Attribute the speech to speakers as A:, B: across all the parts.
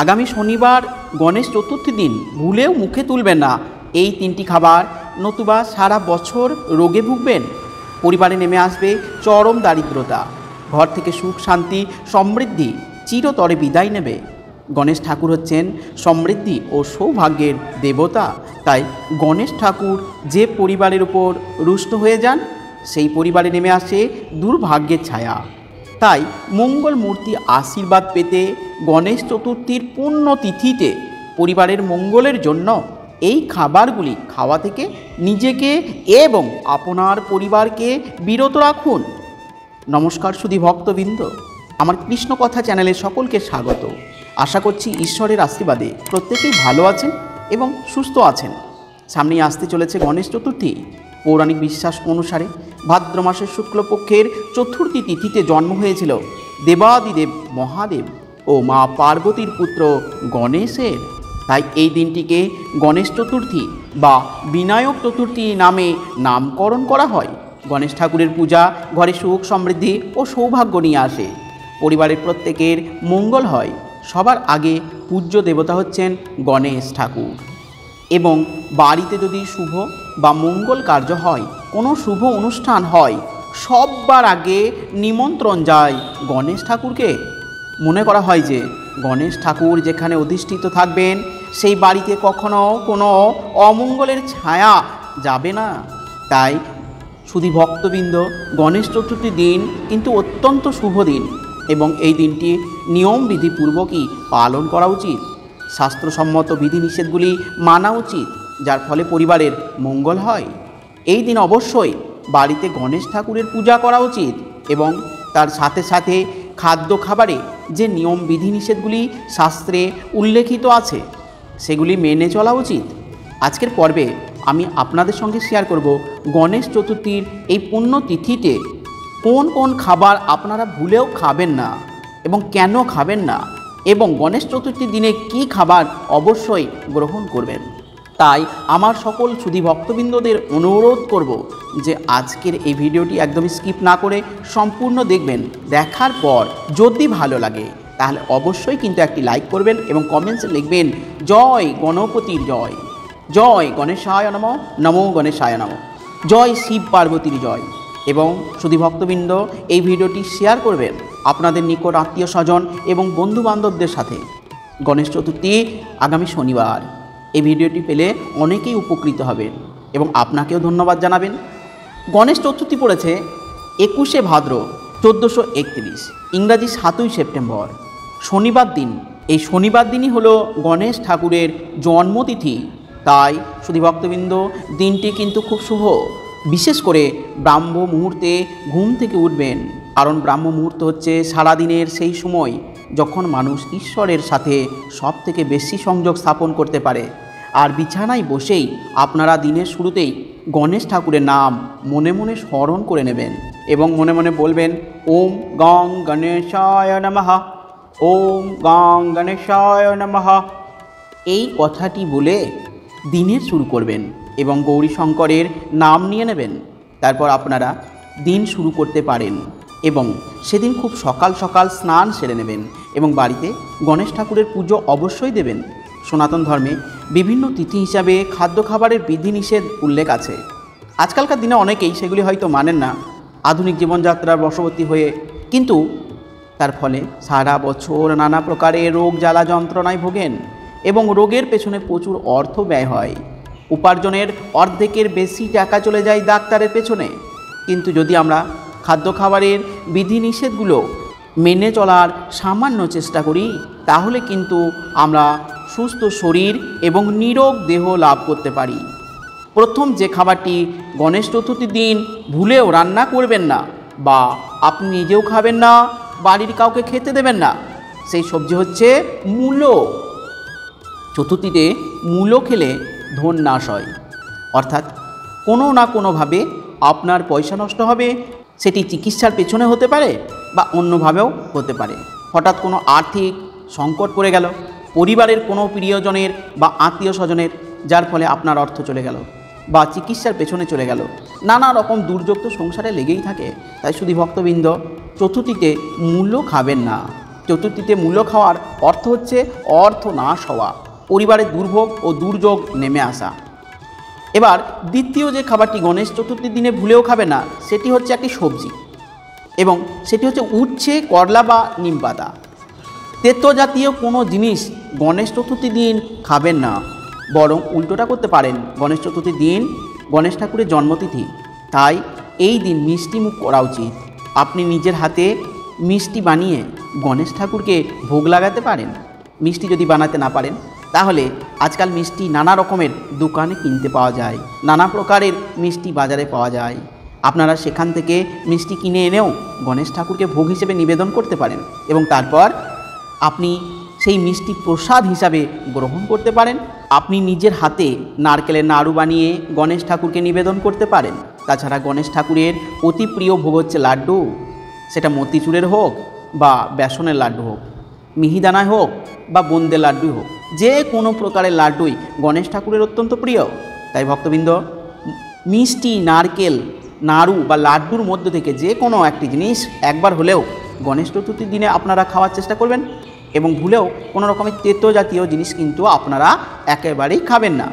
A: আগামী শনিবার গণেশ চতুর্থী দিন ভুলেও মুখে তুলবেন না এই 3টি খাবার, নতুবা সারা বছর রোগে ভুগবেন। পরিবারে নেমে আসবে চরম দারিদ্রতা, ঘর থেকে সুখ শান্তি সমৃদ্ধি চিরতরে বিদায় নেবে। গণেশ ঠাকুর হচ্ছেন সমৃদ্ধি ও সৌভাগ্যের দেবতা, তাই গণেশ ঠাকুর যে পরিবারের উপর রুষ্ট হয়ে যান সেই পরিবারে নেমে আসে দুর্ভাগ্যের ছায়া। তাই মঙ্গল মূর্তি আশীর্বাদ পেতে গণেশ চতুর্থীর পুণ্যতিথিতে পরিবারের মঙ্গলের জন্য এই খাবারগুলি খাওয়া থেকে নিজেকে এবং আপনার পরিবারকে বিরত রাখুন। নমস্কার সুধী ভক্তবৃন্দ, আমার কৃষ্ণ কথা চ্যানেলে সকলকে স্বাগত। আশা করছি ঈশ্বরের আশীর্বাদে প্রত্যেকেই ভালো আছেন এবং সুস্থ আছেন। সামনেই আসতে চলেছে গণেশ চতুর্থী। পৌরাণিক বিশ্বাস অনুসারে ভাদ্র মাসের শুক্লপক্ষের চতুর্থী তিথিতে জন্ম হয়েছিল দেবাদিদেব মহাদেব ও মা পার্বতীর পুত্র গণেশের। তাই এই দিনটিকে গণেশ চতুর্থী বা বিনায়ক চতুর্থী নামে নামকরণ করা হয়। গণেশ ঠাকুরের পূজা ঘরে সুখ সমৃদ্ধি ও সৌভাগ্য নিয়ে আসে, পরিবারের প্রত্যেকের মঙ্গল হয়। সবার আগে পূজ্য দেবতা হচ্ছেন গণেশ ঠাকুর, এবং বাড়িতে যদি শুভ বা মঙ্গল কার্য হয়, কোনো শুভ অনুষ্ঠান হয়, সববার আগে নিমন্ত্রণ যায় গণেশ ঠাকুরকে। মনে করা হয় যে গণেশ ঠাকুর যেখানে অধিষ্ঠিত থাকবেন সেই বাড়িতে কখনো কোনো অমঙ্গলের ছায়া যাবে না। তাই শুধু ভক্তবৃন্দ, গণেশ চতুর্থীর দিন কিন্তু অত্যন্ত শুভ দিন এবং এই দিনটি নিয়মবিধিপূর্বকই পালন করা উচিত। শাস্ত্রসম্মত বিধিনিষেধগুলি মানা উচিত, যার ফলে পরিবারের মঙ্গল হয়। এই দিন অবশ্যই বাড়িতে গণেশ ঠাকুরের পূজা করা উচিত এবং তার সাথে সাথে খাদ্য খাবারে যে নিয়ম বিধিনিষেধগুলি শাস্ত্রে উল্লেখিত আছে সেগুলি মেনে চলা উচিত। আজকের পর্বে আমি আপনাদের সঙ্গে শেয়ার করব গণেশ চতুর্থীর এই পুণ্যতিথিতে কোন কোন খাবার আপনারা ভুলেও খাবেন না এবং কেন খাবেন না, এবং গণেশ চতুর্থীর দিনে কি খাবার অবশ্যই গ্রহণ করবেন। তাই আমার সকল সুধী ভক্তবৃন্দদের অনুরোধ করব যে আজকের এই ভিডিওটি একদমই স্কিপ না করে সম্পূর্ণ দেখবেন। দেখার পর যদি ভালো লাগে তাহলে অবশ্যই কিন্তু একটি লাইক করবেন এবং কমেন্টসে লিখবেন জয় গণপতির জয়, জয় গণেশায় নমঃ, নমো গণেশায় নমঃ, জয় শিব পার্বতীর জয়। এবং সুধী ভক্তবৃন্দ, এই ভিডিওটি শেয়ার করবেন আপনাদের নিকট আত্মীয় স্বজন এবং বন্ধুবান্ধবদের সাথে। গণেশ চতুর্থী আগামী শনিবার, এই ভিডিওটি পেলে অনেকেই উপকৃত হবেন এবং আপনাকেও ধন্যবাদ জানাবেন। গণেশ চতুর্থী পড়েছে 21শে ভাদ্র 1431, ইংরাজি 7ই সেপ্টেম্বর, শনিবার দিন। এই শনিবার দিনই হলো গণেশ ঠাকুরের জন্মতিথি। তাই শুধু ভক্তবৃন্দ, দিনটি কিন্তু খুব শুভ। বিশেষ করে ব্রাহ্ম মুহূর্তে ঘুম থেকে উঠবেন, কারণ ব্রাহ্ম মুহূর্ত হচ্ছে সারাদিনের সেই সময় যখন মানুষ ঈশ্বরের সাথে সব থেকে বেশি সংযোগ স্থাপন করতে পারে। আর বিছানায় বসেই আপনারা দিনের শুরুতেই গণেশ ঠাকুরের নাম মনে মনে স্মরণ করে নেবেন এবং মনে মনে বলবেন ওম গং গণেশায় নমঃ, ওম গং গণেশায় নমঃ। এই কথাটি বলে দিনের শুরু করবেন এবং গৌরী শঙ্করের নাম নিয়ে নেবেন। তারপর আপনারা দিন শুরু করতে পারেন এবং সেদিন খুব সকাল সকাল স্নান সেরে নেবেন এবং বাড়িতে গণেশ ঠাকুরের পুজো অবশ্যই দেবেন। সনাতন ধর্মে বিভিন্ন তিথি হিসাবে খাদ্য খাবারের বিধিনিষেধ উল্লেখ আছে। আজকালকার দিনে অনেকেই সেগুলি হয়তো মানেন না, আধুনিক জীবনযাত্রার বশবর্তী হয়ে, কিন্তু তার ফলে সারা বছর নানা প্রকারের রোগ জ্বালা যন্ত্রণায় ভোগেন এবং রোগের পেছনে প্রচুর অর্থ ব্যয় হয়। উপার্জনের অর্ধেকের বেশি টাকা চলে যায় ডাক্তারের পেছনে। কিন্তু যদি আমরা খাদ্য খাবারের বিধিনিষেধগুলো মেনে চলার সামান্য চেষ্টা করি তাহলে কিন্তু আমরা সুস্থ শরীর এবং নিরোগ দেহ লাভ করতে পারি। প্রথম যে খাবারটি গণেশ চতুর্থীর দিন ভুলেও রান্না করবেন না বা আপনি নিজেও খাবেন না, বাড়ির কাউকে খেতে দেবেন না, সেই সবজি হচ্ছে মূলো। চতুর্থীতে মূলো খেলে ধন নাশ হয়, অর্থাৎ কোনো না কোনোভাবে আপনার পয়সা নষ্ট হবে। সেটি চিকিৎসার পেছনে হতে পারে বা অন্যভাবেও হতে পারে। হঠাৎ কোনো আর্থিক সংকট পড়ে গেল পরিবারের কোনো প্রিয়জনের বা আত্মীয় স্বজনের, যার ফলে আপনার অর্থ চলে গেল বা চিকিৎসার পেছনে চলে গেল। নানা রকম দুর্যোগ তো সংসারে লেগেই থাকে। তাই শুধু ভক্তবৃন্দ, চতুর্থীতে মূল্য খাবেন না চতুর্থীতে মূল্য খাওয়ার অর্থ হচ্ছে অর্থ নাশ হওয়া, পরিবারের দুর্ভোগ ও দুর্যোগ নেমে আসা। এবার দ্বিতীয় যে খাবারটি গণেশ চতুর্থীর দিনে ভুলেও খাবে না সেটি হচ্ছে একটি সবজি, এবং সেটি হচ্ছে উচ্ছে, করলা বা নিম পাতা। তেতো জাতীয় কোনো জিনিস গণেশ চতুর্থীর দিন খাবেন না, বরং উল্টোটা করতে পারেন। গণেশ চতুর্থীর দিন গণেশ ঠাকুরের জন্মতিথি, তাই এই দিন মিষ্টি মুখ করা উচিত। আপনি নিজের হাতে মিষ্টি বানিয়ে গণেশ ঠাকুরকে ভোগ লাগাতে পারেন। মিষ্টি যদি বানাতে না পারেন তাহলে আজকাল মিষ্টি নানা রকমের দোকানে কিনতে পাওয়া যায়, নানা প্রকারের মিষ্টি বাজারে পাওয়া যায়। আপনারা সেখান থেকে মিষ্টি কিনে এনেও গণেশ ঠাকুরকে ভোগ হিসেবে নিবেদন করতে পারেন, এবং তারপর আপনি সেই মিষ্টি প্রসাদ হিসাবে গ্রহণ করতে পারেন। আপনি নিজের হাতে নারকেলের নাড়ু বানিয়ে গণেশ ঠাকুরকে নিবেদন করতে পারেন। তাছাড়া গণেশ ঠাকুরের অতি প্রিয় ভোগ হচ্ছে লাড্ডু, সেটা মতিচুরের হোক বা বেসনের লাড্ডু হোক, মিহিদানায় হোক বা বোঁদের লাড্ডুই হোক, যে কোনো প্রকারের লাড্ডুই গণেশ ঠাকুরের অত্যন্ত প্রিয়। তাই ভক্তবৃন্দ, মিষ্টি, নারকেল, নাড়ু বা লাড্ডুর মধ্য থেকে যে কোনো একটি জিনিস একবার হলেও গণেশ চতুর্থীর দিনে আপনারা খাওয়ার চেষ্টা করবেন, এবং ভুলেও কোনো রকমের তেতো জাতীয় জিনিস কিন্তু আপনারা একেবারেই খাবেন না।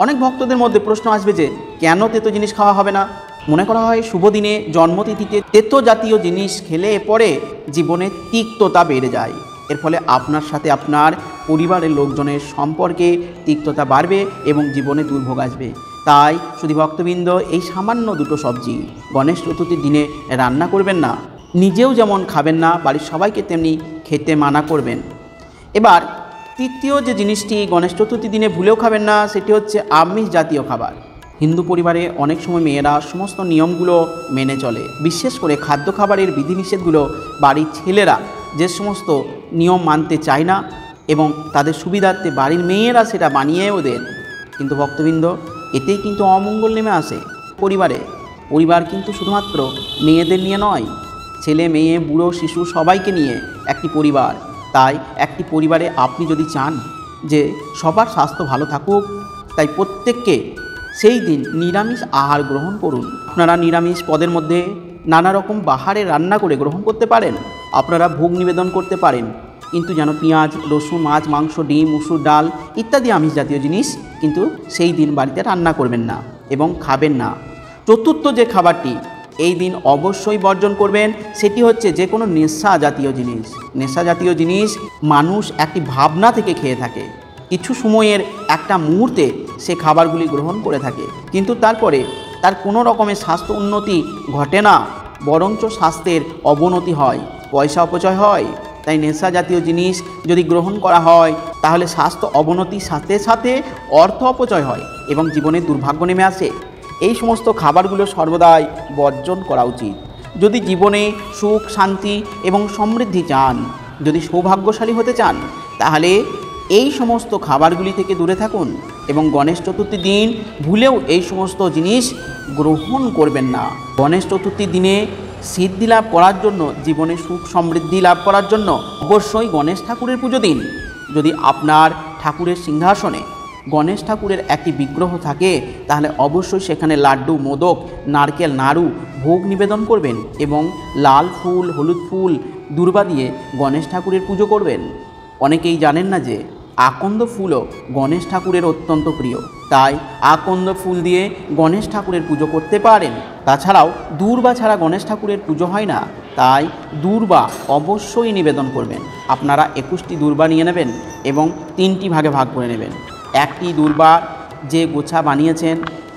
A: অনেক ভক্তদের মধ্যে প্রশ্ন আসবে যে কেন তেতো জিনিস খাওয়া হবে না। মনে করা হয় শুভ দিনে জন্মতিথিতে তেতো জাতীয় জিনিস খেলে পরে জীবনে তিক্ততা বেড়ে যায়, এর ফলে আপনার সাথে আপনার পরিবারের লোকজনের সম্পর্কে তিক্ততা বাড়বে এবং জীবনে দুর্ভোগ আসবে। তাই শুধু ভক্তবৃন্দ, এই সামান্য দুটো সবজি গণেশ চতুর্থীর দিনে রান্না করবেন না, নিজেও যেমন খাবেন না, বাড়ির সবাইকে তেমনি খেতে মানা করবেন। এবার তৃতীয় যে জিনিসটি গণেশ চতুর্থীর দিনে ভুলেও খাবেন না সেটি হচ্ছে আমিষ জাতীয় খাবার। হিন্দু পরিবারে অনেক সময় মেয়েরা সমস্ত নিয়মগুলো মেনে চলে, বিশেষ করে খাদ্য খাবারের বিধিনিষেধগুলো বাড়ির ছেলেরা যে সমস্ত নিয়ম মানতে চায় না, এবং তাদের সুবিধার্থে বাড়ির মেয়েরা সেটা বানিয়েও দেন। কিন্তু ভক্তবৃন্দ, এতেই কিন্তু অমঙ্গল নেমে আসে পরিবারে। পরিবার কিন্তু শুধুমাত্র মেয়েদের নিয়ে নয়, ছেলে, মেয়ে, বুড়ো, শিশু সবাইকে নিয়ে একটি পরিবার। তাই একটি পরিবারে আপনি যদি চান যে সবার স্বাস্থ্য ভালো থাকুক, তাই প্রত্যেককে সেই দিন নিরামিষ আহার গ্রহণ করুন। আপনারা নিরামিষ পদের মধ্যে নানা রকম বাহারে রান্না করে গ্রহণ করতে পারেন, আপনারা ভোগ নিবেদন করতে পারেন, কিন্তু যেন পেঁয়াজ, রসুন, মাছ, মাংস, ডিম, মুসুর ডাল ইত্যাদি আমিষ জাতীয় জিনিস কিন্তু সেই দিন বাড়িতে রান্না করবেন না এবং খাবেন না। চতুর্থ যে খাবারটি এই দিন অবশ্যই বর্জন করবেন সেটি হচ্ছে যে কোনো নেশা জাতীয় জিনিস। নেশা জাতীয় জিনিস মানুষ একটি ভাবনা থেকে খেয়ে থাকে, কিছু সময়ের একটা মুহূর্তে সে খাবারগুলি গ্রহণ করে থাকে, কিন্তু তারপরে তার কোনো রকমের স্বাস্থ্য উন্নতি ঘটে না, বরঞ্চ স্বাস্থ্যের অবনতি হয়, পয়সা অপচয় হয়। তাই নেশা জাতীয় জিনিস যদি গ্রহণ করা হয় তাহলে স্বাস্থ্য অবনতির সাথে সাথে অর্থ অপচয় হয় এবং জীবনে দুর্ভাগ্য নেমে আসে। এই সমস্ত খাবারগুলো সর্বদাই বর্জন করা উচিত। যদি জীবনে সুখ, শান্তি এবং সমৃদ্ধি চান, যদি সৌভাগ্যশালী হতে চান, তাহলে এই সমস্ত খাবারগুলি থেকে দূরে থাকুন এবং গণেশ চতুর্থীর দিন ভুলেও এই সমস্ত জিনিস গ্রহণ করবেন না। গণেশ চতুর্থীর দিনে সিদ্ধি লাভ করার জন্য, জীবনে সুখ সমৃদ্ধি লাভ করার জন্য অবশ্যই গণেশ ঠাকুরের পুজো দিন। যদি আপনার ঠাকুরের সিংহাসনে গণেশ ঠাকুরের একটি বিগ্রহ থাকে তাহলে অবশ্যই সেখানে লাড্ডু, মোদক, নারকেল, নাড়ু ভোগ নিবেদন করবেন এবং লাল ফুল, হলুদ ফুল, দূর্বা দিয়ে গণেশ ঠাকুরের পুজো করবেন। অনেকেই জানেন না যে আকন্দ ফুলও গণেশ ঠাকুরের অত্যন্ত প্রিয়, তাই আকন্দ ফুল দিয়ে গণেশ ঠাকুরের পুজো করতে পারেন। তাছাড়াও দূর্বা ছাড়া গণেশ ঠাকুরের পুজো হয় না, তাই দূর্বা অবশ্যই নিবেদন করবেন। আপনারা 21টি দূর্বা নিয়ে নেবেন এবং 3টি ভাগে ভাগ করে নেবেন। একটি দূর্বা যে গোছা বানিয়েছেন,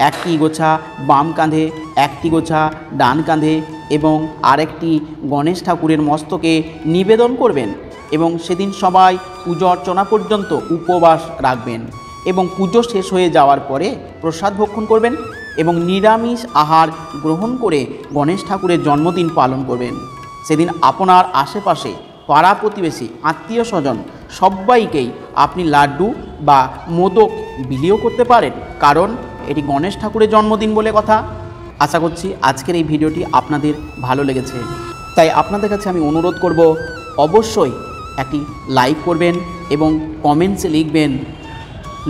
A: একটি গোছা বাম কাঁধে, একটি গোছা ডান কাঁধে এবং আরেকটি গণেশ ঠাকুরের মস্তকে নিবেদন করবেন এবং সেদিন সবাই পুজো অর্চনা পর্যন্ত উপবাস রাখবেন এবং পুজো শেষ হয়ে যাওয়ার পরে প্রসাদ ভক্ষণ করবেন এবং নিরামিষ আহার গ্রহণ করে গণেশ ঠাকুরের জন্মদিন পালন করবেন। সেদিন আপনার আশেপাশে পাড়া প্রতিবেশী, আত্মীয় স্বজন সবাইকেই আপনি লাড্ডু বা মোদক বিলিও করতে পারেন, কারণ এটি গণেশ ঠাকুরের জন্মদিন বলে কথা। আশা করছি আজকের এই ভিডিওটি আপনাদের ভালো লেগেছে, তাই আপনাদের কাছে আমি অনুরোধ করব অবশ্যই একটি লাইক করবেন এবং কমেন্টসে লিখবেন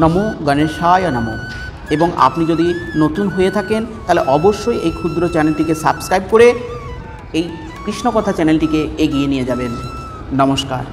A: নমো গণেশায় নমো, এবং আপনি যদি নতুন হয়ে থাকেন তাহলে অবশ্যই এই ক্ষুদ্র চ্যানেলটিকে সাবস্ক্রাইব করে এই কৃষ্ণকথা চ্যানেলটিকে এগিয়ে নিয়ে যাবেন। নমস্কার।